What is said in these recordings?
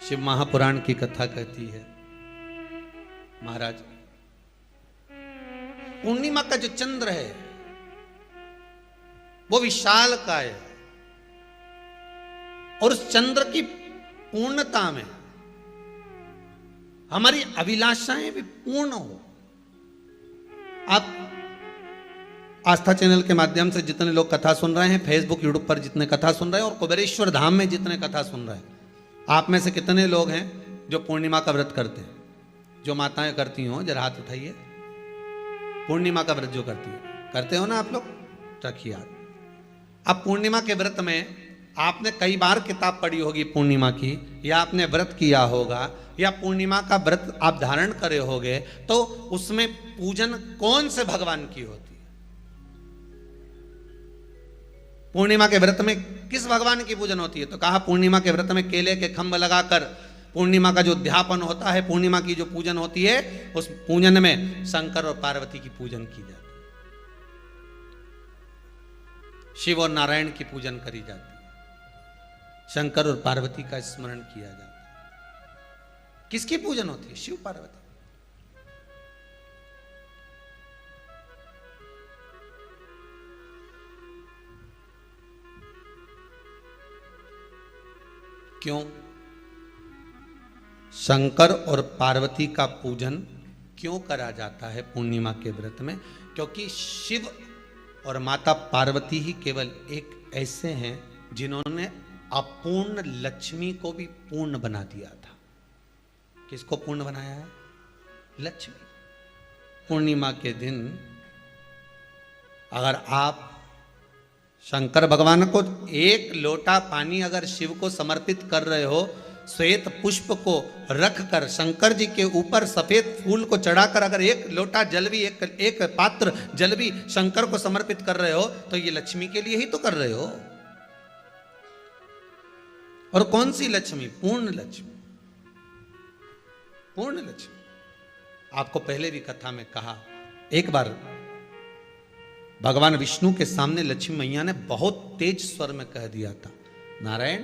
शिव महापुराण की कथा कहती है, महाराज पूर्णिमा का जो चंद्र है वो विशाल का है और उस चंद्र की पूर्णता में हमारी अभिलाषाएं भी पूर्ण हो। आप आस्था चैनल के माध्यम से जितने लोग कथा सुन रहे हैं, फेसबुक यूट्यूब पर जितने कथा सुन रहे हैं और कुबेरेश्वर धाम में जितने कथा सुन रहे हैं, आप में से कितने लोग हैं जो पूर्णिमा का व्रत करते हैं? जो माताएं करती हो जरा हाथ उठाइए। पूर्णिमा का व्रत जो करती है, करते हो ना आप लोग? रखिए याद। अब पूर्णिमा के व्रत में आपने कई बार किताब पढ़ी होगी पूर्णिमा की, या आपने व्रत किया होगा, या पूर्णिमा का व्रत आप धारण करे होगे, तो उसमें पूजन कौन से भगवान की होती है? पूर्णिमा के व्रत में किस भगवान की पूजन होती है? तो कहा पूर्णिमा के व्रत में केले के खंभ लगाकर पूर्णिमा का जो अध्यापन होता है, पूर्णिमा की जो पूजन होती है, उस पूजन में शंकर और पार्वती की पूजन की जाती है, शिव और नारायण की पूजन करी जाती है, शंकर और पार्वती का स्मरण किया जाता है। किसकी पूजन होती है? शिव पार्वती। क्यों शंकर और पार्वती का पूजन क्यों करा जाता है पूर्णिमा के व्रत में? क्योंकि शिव और माता पार्वती ही केवल एक ऐसे हैं जिन्होंने अपूर्ण लक्ष्मी को भी पूर्ण बना दिया था। किसको पूर्ण बनाया है? लक्ष्मी। पूर्णिमा के दिन अगर आप शंकर भगवान को एक लोटा पानी अगर शिव को समर्पित कर रहे हो, श्वेत पुष्प को रखकर शंकर जी के ऊपर सफेद फूल को चढ़ाकर अगर एक लोटा जल भी, एक पात्र जल भी शंकर को समर्पित कर रहे हो, तो ये लक्ष्मी के लिए ही तो कर रहे हो। और कौन सी लक्ष्मी? पूर्ण लक्ष्मी। पूर्ण लक्ष्मी। आपको पहले भी कथा में कहा, एक बार भगवान विष्णु के सामने लक्ष्मी मैया ने बहुत तेज स्वर में कह दिया था, नारायण,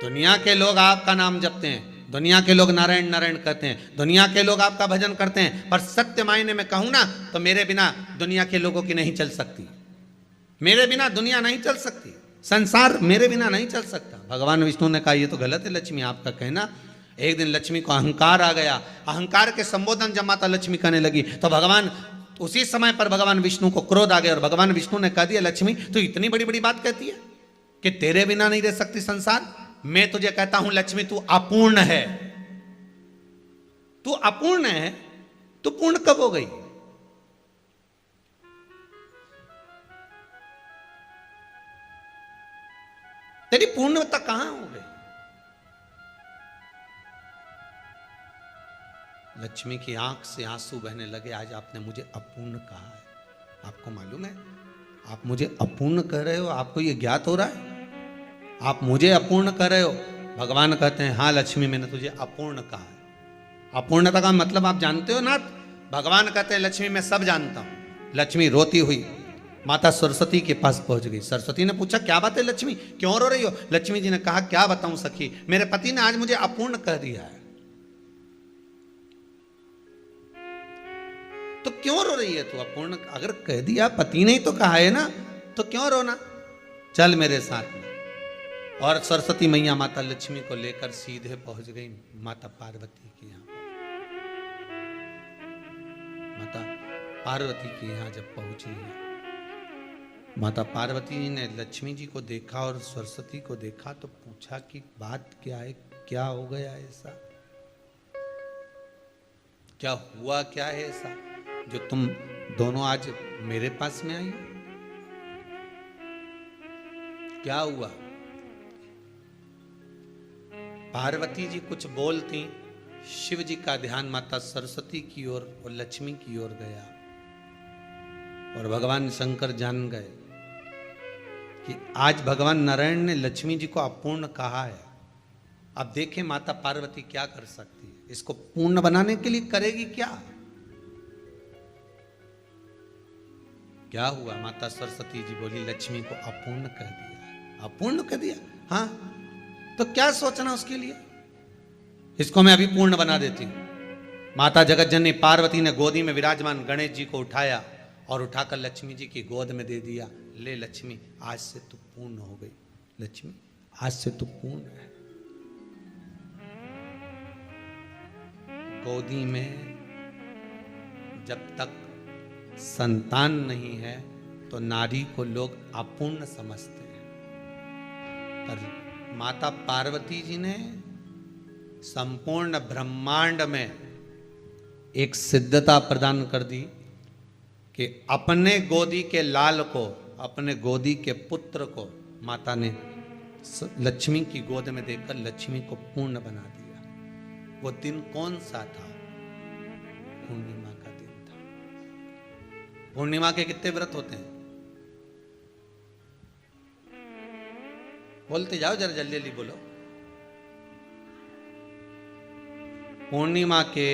दुनिया के लोग आपका नाम जपते हैं, दुनिया के लोग नारायण नारायण कहते हैं, दुनिया के लोग आपका भजन करते हैं, पर सत्य मायने में कहूं ना तो मेरे बिना दुनिया के लोगों की नहीं चल सकती। मेरे बिना दुनिया नहीं चल सकती, संसार मेरे बिना नहीं चल सकता। भगवान विष्णु ने कहा ये तो गलत है लक्ष्मी आपका कहना। एक दिन लक्ष्मी को अहंकार आ गया। अहंकार के संबोधन जब माता लक्ष्मी करने लगी तो भगवान, उसी समय पर भगवान विष्णु को क्रोध आ गया और भगवान विष्णु ने कह दिया, लक्ष्मी तू इतनी बड़ी बड़ी बात कहती है कि तेरे बिना नहीं रह सकती संसार। मैं तुझे कहता हूं लक्ष्मी, तू अपूर्ण है। तू अपूर्ण है, तू पूर्ण कब हो गई? तेरी पूर्णता कहां हो गई? लक्ष्मी की आंख से आंसू बहने लगे। आज आपने मुझे अपूर्ण कहा है। आपको मालूम है आप मुझे अपूर्ण कह रहे हो? आपको ये ज्ञात हो रहा है आप मुझे अपूर्ण कह रहे हो? भगवान कहते हैं हाँ लक्ष्मी, मैंने तुझे अपूर्ण कहा है। अपूर्णता का मतलब आप जानते हो ना? भगवान कहते हैं लक्ष्मी मैं सब जानता हूं। लक्ष्मी रोती हुई माता सरस्वती के पास पहुंच गई। सरस्वती ने पूछा क्या बात है लक्ष्मी, क्यों रो रही हो? लक्ष्मी जी ने कहा क्या बताऊं सखी, मेरे पति ने आज मुझे अपूर्ण कह दिया है। तो क्यों रो रही है तू? अपूर्ण अगर कह दिया, पति ने ही तो कहा है ना, तो क्यों रोना? चल मेरे साथ में। और सरस्वती मैया माता लक्ष्मी को लेकर सीधे पहुंच गई माता पार्वती के यहां। माता पार्वती के यहां जब पहुंची है, माता पार्वती ने लक्ष्मी जी को देखा और सरस्वती को देखा तो पूछा कि बात क्या है, क्या हो गया ऐसा, क्या हुआ, क्या है ऐसा जो तुम दोनों आज मेरे पास में आई? क्या हुआ? पार्वती जी कुछ बोलती, शिव जी का ध्यान माता सरस्वती की ओर और लक्ष्मी की ओर गया और भगवान शंकर जान गए कि आज भगवान नारायण ने लक्ष्मी जी को अपूर्ण कहा है। अब देखें माता पार्वती क्या कर सकती है, इसको पूर्ण बनाने के लिए करेगी क्या? क्या हुआ? माता सरस्वती जी बोली लक्ष्मी को अपूर्ण कह दिया। अपूर्ण कह दिया? हाँ, तो क्या सोचना उसके लिए? इसको मैं अभी पूर्ण बना देती हूं। माता जगतजननी पार्वती ने गोदी में विराजमान गणेश जी को उठाया और उठाकर लक्ष्मी जी की गोद में दे दिया। ले लक्ष्मी, आज से तू पूर्ण हो गई। लक्ष्मी, आज से तू पूर्ण है। गोदी में जब तक संतान नहीं है तो नारी को लोग अपूर्ण समझते हैं, पर माता पार्वती जी ने संपूर्ण ब्रह्मांड में एक सिद्धता प्रदान कर दी कि अपने गोदी के लाल को, अपने गोदी के पुत्र को माता ने लक्ष्मी की गोद में देकर लक्ष्मी को पूर्ण बना दिया। वो दिन कौन सा था? पूर्णिमा का दिन था। पूर्णिमा के कितने व्रत होते हैं? बोलते जाओ, जरा जल्दी जल्दी बोलो। पूर्णिमा के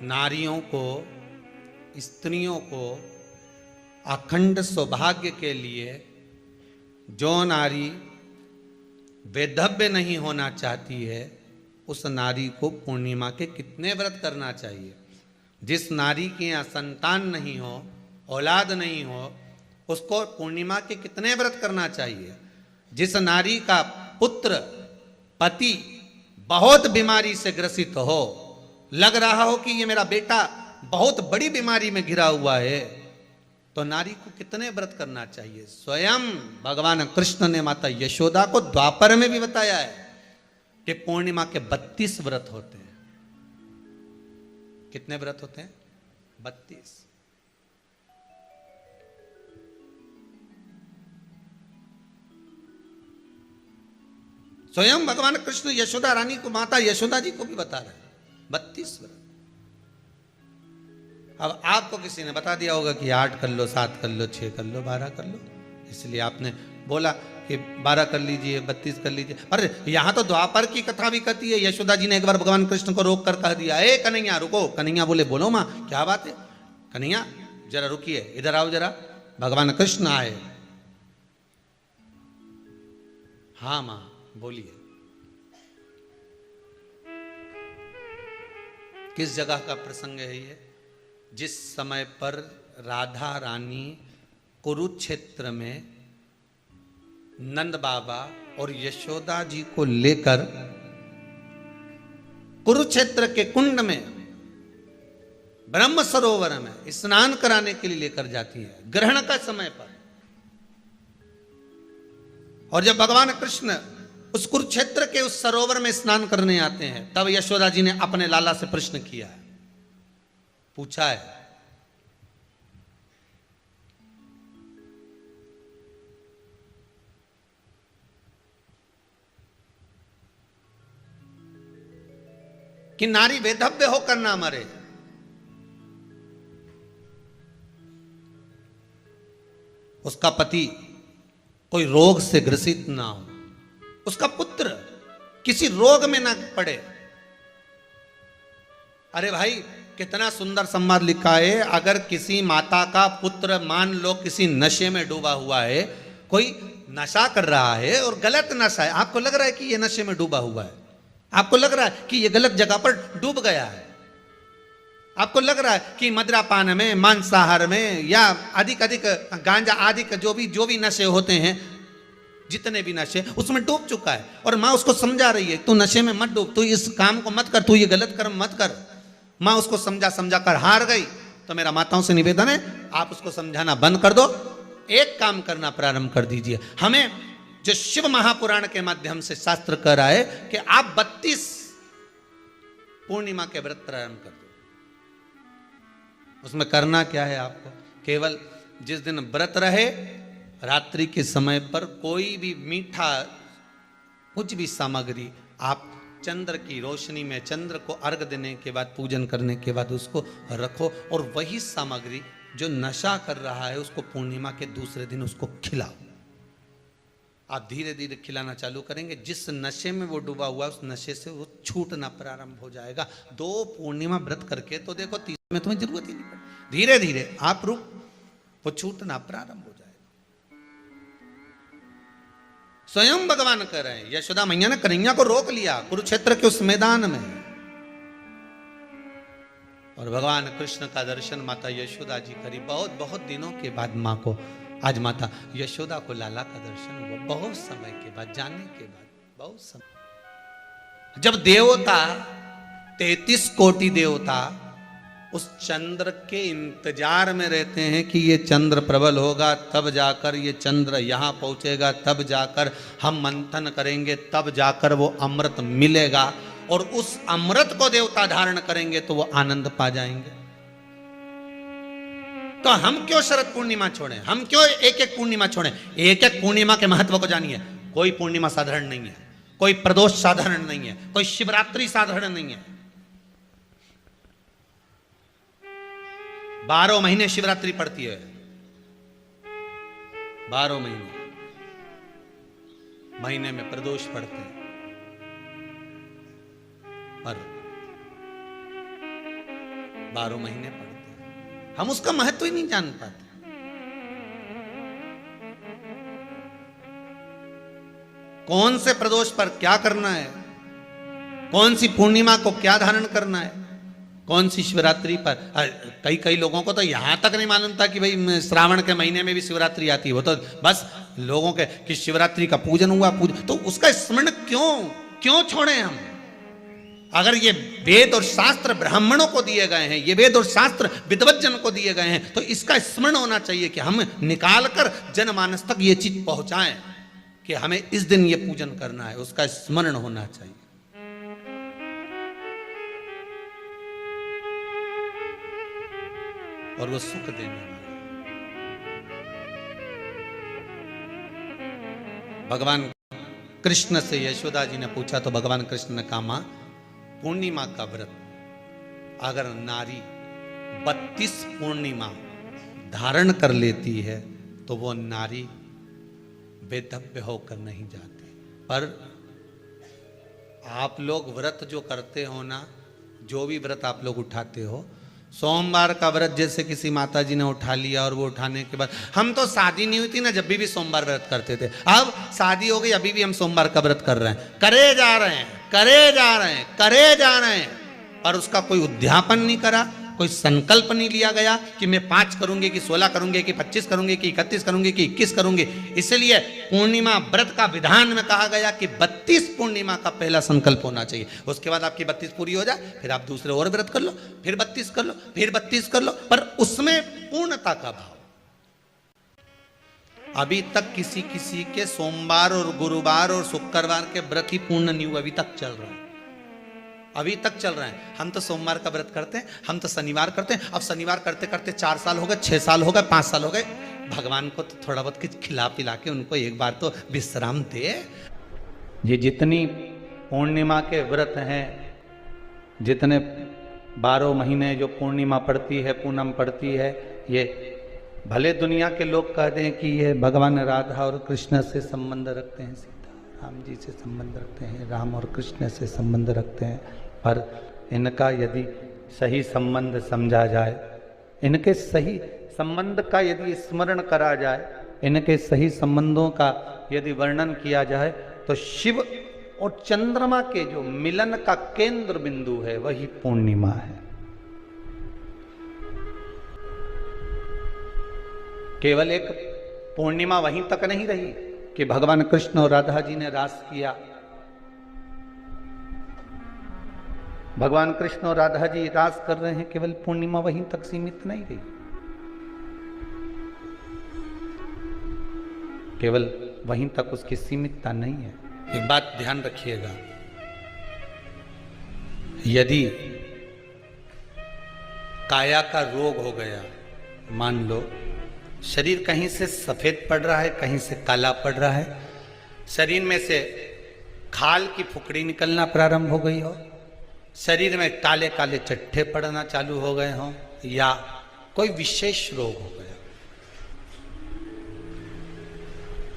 नारियों को, स्त्रियों को अखंड सौभाग्य के लिए, जो नारी वैधव्य नहीं होना चाहती है, उस नारी को पूर्णिमा के कितने व्रत करना चाहिए? जिस नारी के यहाँ संतान नहीं हो, औलाद नहीं हो, उसको पूर्णिमा के कितने व्रत करना चाहिए? जिस नारी का पुत्र, पति बहुत बीमारी से ग्रसित हो, लग रहा हो कि ये मेरा बेटा बहुत बड़ी बीमारी में घिरा हुआ है, तो नारी को कितने व्रत करना चाहिए? स्वयं भगवान कृष्ण ने माता यशोदा को द्वापर में भी बताया है कि पूर्णिमा के 32 व्रत होते हैं। कितने व्रत होते हैं? 32। स्वयं भगवान कृष्ण यशोदा रानी को, माता यशोदा जी को भी बता रहे हैं 32 व्रत। अब आपको किसी ने बता दिया होगा कि 8 कर लो, 7 कर लो, 6 कर लो, 12 कर लो, इसलिए आपने बोला कि 12 कर लीजिए, 32 कर लीजिए। अरे यहां तो द्वापर की कथा भी कहती है। यशोदा जी ने एक बार भगवान कृष्ण को रोक कर कह दिया, ए कन्हैया रुको। कन्हैया बोले, बोलो माँ, क्या बात है? कन्हैया जरा रुकिए, इधर आओ जरा। भगवान कृष्ण आए। हाँ माँ बोलिए। किस जगह का प्रसंग है ये? जिस समय पर राधा रानी कुरुक्षेत्र में नंद बाबा और यशोदा जी को लेकर कुरुक्षेत्र के कुंड में, ब्रह्म सरोवर में स्नान कराने के लिए लेकर जाती है, ग्रहण का समय पर। और जब भगवान कृष्ण उस कुरुक्षेत्र के उस सरोवर में स्नान करने आते हैं, तब यशोदा जी ने अपने लाला से प्रश्न किया है, पूछा है कि नारी वैधव्य होकर ना मरे। उसका पति कोई रोग से ग्रसित ना हो, उसका पुत्र किसी रोग में ना पड़े। अरे भाई कितना सुंदर संवाद लिखा है। अगर किसी माता का पुत्र मान लो किसी नशे में डूबा हुआ है, कोई नशा कर रहा है और गलत नशा है, आपको लग रहा है कि ये नशे में डूबा हुआ है, आपको लग रहा है कि ये गलत जगह पर डूब गया है, आपको लग रहा है कि मदिरापान में, मांसाहार में या अधिक गांजा आदि का जो भी नशे होते हैं, जितने भी नशे, उसमें डूब चुका है। और माँ उसको समझा रही है, तू नशे में मत डूब, तू इस काम को मत कर, तू ये गलत कर्म मत कर। माँ उसको समझा कर हार गई। तो मेरा माताओं से निवेदन है, आप उसको समझाना बंद कर दो, एक काम करना प्रारंभ कर दीजिए। हमें जो शिव महापुराण के माध्यम से शास्त्र कह रहा है कि आप 32 पूर्णिमा के व्रत प्रारंभ कर दो। उसमें करना क्या है आपको? केवल जिस दिन व्रत रहे, रात्रि के समय पर कोई भी मीठा, कुछ भी सामग्री आप चंद्र की रोशनी में, चंद्र को अर्घ देने के बाद, पूजन करने के बाद उसको रखो, और वही सामग्री जो नशा कर रहा है उसको पूर्णिमा के दूसरे दिन उसको खिलाओ। आप धीरे धीरे खिलाना चालू करेंगे, जिस नशे में वो डूबा हुआ उस नशे से वो छूटना प्रारंभ हो जाएगा। 2 पूर्णिमा व्रत करके तो देखो, 3 में तुम्हें जरूरत ही नहीं पड़ेगी। धीरे धीरे आप रुक, वो छूटना प्रारंभ हो जाएगा। स्वयं भगवान कह रहे हैं। यशोदा मैया ने कन्हैया को रोक लिया कुरुक्षेत्र के उस मैदान में, और भगवान कृष्ण का दर्शन माता यशोदा जी करी। बहुत बहुत दिनों के बाद माँ को आज माता यशोदा को लाला का दर्शन हुआ, बहुत समय के बाद, जाने के बाद, बहुत समय। जब देवता 33 कोटि देवता उस चंद्र के इंतजार में रहते हैं कि ये चंद्र प्रबल होगा, तब जाकर ये चंद्र यहाँ पहुंचेगा, तब जाकर हम मंथन करेंगे, तब जाकर वो अमृत मिलेगा, और उस अमृत को देवता धारण करेंगे तो वो आनंद पा जाएंगे। तो हम क्यों शरद पूर्णिमा छोड़ें? हम क्यों एक एक पूर्णिमा छोड़ें? एक एक पूर्णिमा के महत्व को जानिए। कोई पूर्णिमा साधारण नहीं है, कोई प्रदोष साधारण नहीं है, कोई शिवरात्रि साधारण नहीं है। 12 महीने शिवरात्रि पड़ती है, 12 महीने में प्रदोष पड़ते हैं, पर 12 महीने पड़ते हैं। हम उसका महत्व ही नहीं जान पाते। कौन से प्रदोष पर क्या करना है, कौन सी पूर्णिमा को क्या धारण करना है, कौन सी शिवरात्रि पर। कई लोगों को तो यहां तक नहीं मालूम था कि भाई श्रावण के महीने में भी शिवरात्रि आती है। वो तो बस लोगों के कि शिवरात्रि का पूजन हुआ, तो उसका स्मरण क्यों छोड़े हम? अगर ये वेद और शास्त्र ब्राह्मणों को दिए गए हैं, ये वेद और शास्त्र विद्वज्जन को दिए गए हैं, तो इसका स्मरण होना चाहिए कि हम निकालकर जनमानस तक ये चीज पहुंचाएं कि हमें इस दिन ये पूजन करना है। उसका स्मरण होना चाहिए। और वो सुख देने वाला। भगवान कृष्ण से यशोदा जी ने पूछा तो भगवान कृष्ण ने कहा, मां, पूर्णिमा का व्रत अगर नारी 32 पूर्णिमा धारण कर लेती है तो वो नारी वेदव्य होकर नहीं जाती। पर आप लोग व्रत जो करते हो ना, जो भी व्रत आप लोग उठाते हो, सोमवार का व्रत जैसे किसी माता जी ने उठा लिया और वो उठाने के बाद, हम तो शादी नहीं हुई थी ना जब भी सोमवार व्रत करते थे, अब शादी हो गई अभी भी हम सोमवार का व्रत कर रहे हैं, करे जा रहे हैं, और उसका कोई उद्यापन नहीं करा, कोई संकल्प नहीं लिया गया कि मैं 5 करूंगी कि 16 करूंगी कि 25 करूंगी कि 31 करूंगी कि 21 करूंगी। इसलिए पूर्णिमा व्रत का विधान में कहा गया कि 32 पूर्णिमा का पहला संकल्प होना चाहिए। उसके बाद आपकी 32 पूरी हो जाए, फिर आप दूसरे और व्रत कर लो, फिर 32 कर लो, फिर 32 कर लो, पर उसमें पूर्णता का भाव। अभी तक किसी के सोमवार और गुरुवार और शुक्रवार के व्रत ही पूर्ण नहीं हुआ, अभी तक चल रहा है, अभी तक चल रहा है। हम तो सोमवार का व्रत करते हैं, हम तो शनिवार करते हैं, अब शनिवार करते करते 4 साल हो गए, 6 साल हो गए, 5 साल हो गए। भगवान को तो थोड़ा बहुत कुछ खिला पिला के उनको एक बार तो विश्राम दे। ये जितनी पूर्णिमा के व्रत हैं, जितने 12 महीने जो पूर्णिमा पड़ती है, पूनम पड़ती है, ये भले दुनिया के लोग कहते हैं कि ये भगवान राधा और कृष्ण से संबंध रखते हैं, सीता राम जी से संबंध रखते हैं, राम और कृष्ण से संबंध रखते हैं, पर इनका यदि सही संबंध समझा जाए, इनके सही संबंध का यदि स्मरण करा जाए, इनके सही संबंधों का यदि वर्णन किया जाए, तो शिव और चंद्रमा के जो मिलन का केंद्र बिंदु है वही पूर्णिमा है। केवल एक पूर्णिमा वहीं तक नहीं रही कि भगवान कृष्ण और राधा जी ने रास किया। भगवान कृष्ण और राधा जी रास कर रहे हैं, केवल पूर्णिमा वहीं तक सीमित नहीं रही, केवल वहीं तक उसकी सीमितता नहीं है। एक बात ध्यान रखिएगा, यदि काया का रोग हो गया, मान लो शरीर कहीं से सफेद पड़ रहा है, कहीं से काला पड़ रहा है, शरीर में से खाल की फुकड़ी निकलना प्रारंभ हो गई हो, शरीर में काले काले चट्टे पड़ना चालू हो गए हों, या कोई विशेष रोग हो गया,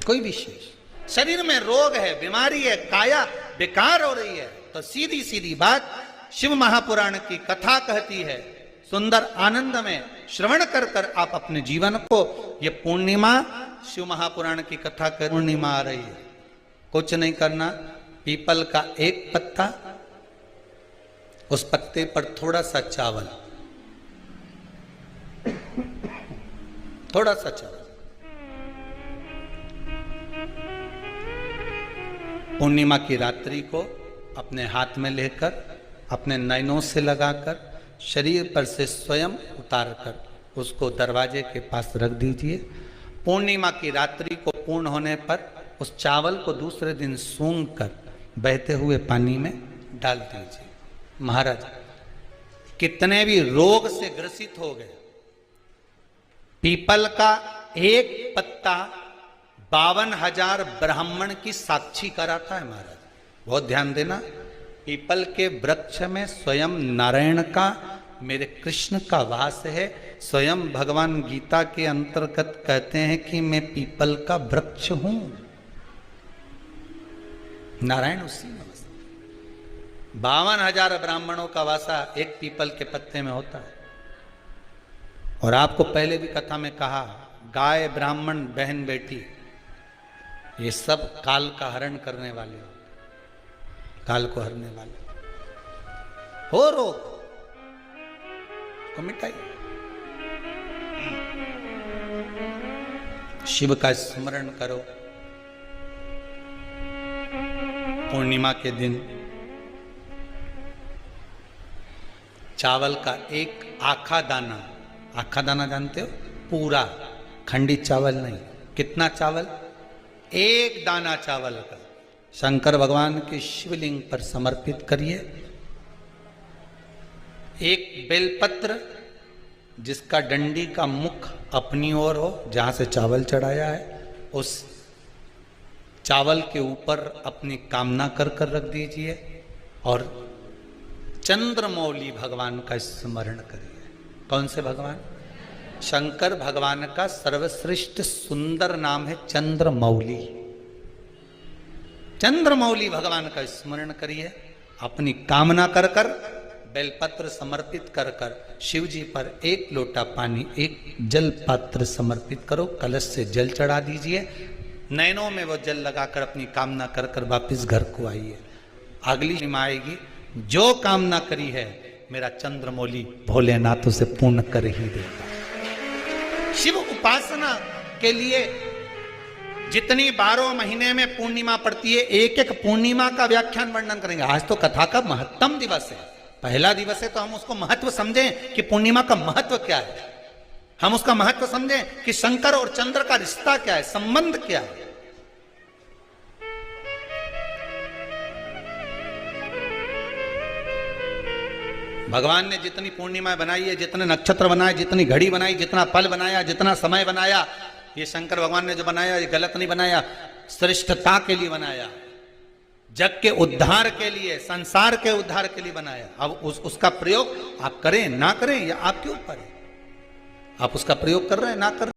कोई विशेष शरीर में रोग है, बीमारी है, काया बेकार हो रही है, तो सीधी सीधी बात शिव महापुराण की कथा कहती है, सुंदर आनंद में श्रवण कर कर आप अपने जीवन को, ये पूर्णिमा शिव महापुराण की कथा कर पूर्णिमा आ रही है, कुछ नहीं करना, पीपल का एक पत्ता, उस पत्ते पर थोड़ा सा चावल, थोड़ा सा चावल, पूर्णिमा की रात्रि को अपने हाथ में लेकर, अपने नयनों से लगाकर, शरीर पर से स्वयं उतार कर उसको दरवाजे के पास रख दीजिए। पूर्णिमा की रात्रि को पूर्ण होने पर उस चावल को दूसरे दिन सूंघ कर बहते हुए पानी में डाल दीजिए। महाराज कितने भी रोग से ग्रसित हो गए, पीपल का एक पत्ता 52,000 ब्राह्मण की साक्षी कराता है। महाराज बहुत ध्यान देना, पीपल के वृक्ष में स्वयं नारायण का, मेरे कृष्ण का वास है। स्वयं भगवान गीता के अंतर्गत कहते हैं कि मैं पीपल का वृक्ष हूं, नारायण उसी में बसते। 52,000 ब्राह्मणों का वासा एक पीपल के पत्ते में होता है। और आपको पहले भी कथा में कहा, गाय, ब्राह्मण, बहन, बेटी, ये सब काल का हरण करने वाले हो, काल को हरने वाले हो। रोग को मिटाइए, शिव का स्मरण करो। पूर्णिमा के दिन चावल का एक आखा दाना, आखा दाना जानते हो, पूरा, खंडित चावल नहीं, कितना चावल, एक दाना चावल का शंकर भगवान के शिवलिंग पर समर्पित करिए। एक बेलपत्र जिसका डंडी का मुख अपनी ओर हो, जहां से चावल चढ़ाया है, उस चावल के ऊपर अपनी कामना कर कर रख दीजिए और चंद्रमौली भगवान का स्मरण करिए। कौन से भगवान? शंकर भगवान का सर्वश्रेष्ठ सुंदर नाम है चंद्रमौली। चंद्रमौली भगवान का स्मरण करिए, अपनी कामना कर कर, बेलपत्र समर्पित कर कर, शिव जी पर एक लोटा पानी, एक जल पात्र समर्पित करो, कलश से जल चढ़ा दीजिए, नैनों में वो जल लगाकर अपनी कामना कर कर वापिस घर को आइए। अगली निमा आएगी, जो कामना करी है मेरा चंद्रमौली भोलेनाथ उसे पूर्ण कर ही देगा। शिव उपासना के लिए जितनी 12 महीने में पूर्णिमा पड़ती है, एक एक पूर्णिमा का व्याख्यान वर्णन करेंगे। आज तो कथा का महत्तम दिवस है, पहला दिवस है, तो हम उसको महत्व समझें कि पूर्णिमा का महत्व क्या है, हम उसका महत्व समझें कि शंकर और चंद्र का रिश्ता क्या है, संबंध क्या है। भगवान ने जितनी पूर्णिमा बनाई है, जितने नक्षत्र बनाए, जितनी घड़ी बनाई, जितना पल बनाया, जितना समय बनाया, ये शंकर भगवान ने जो बनाया ये गलत नहीं बनाया, श्रेष्ठता के लिए बनाया, जग के उद्धार के लिए, संसार के उद्धार के लिए बनाया। अब उसका प्रयोग आप करें ना करें, या आपके ऊपर है, आप उसका प्रयोग कर रहे हैं ना कर रहे हैं।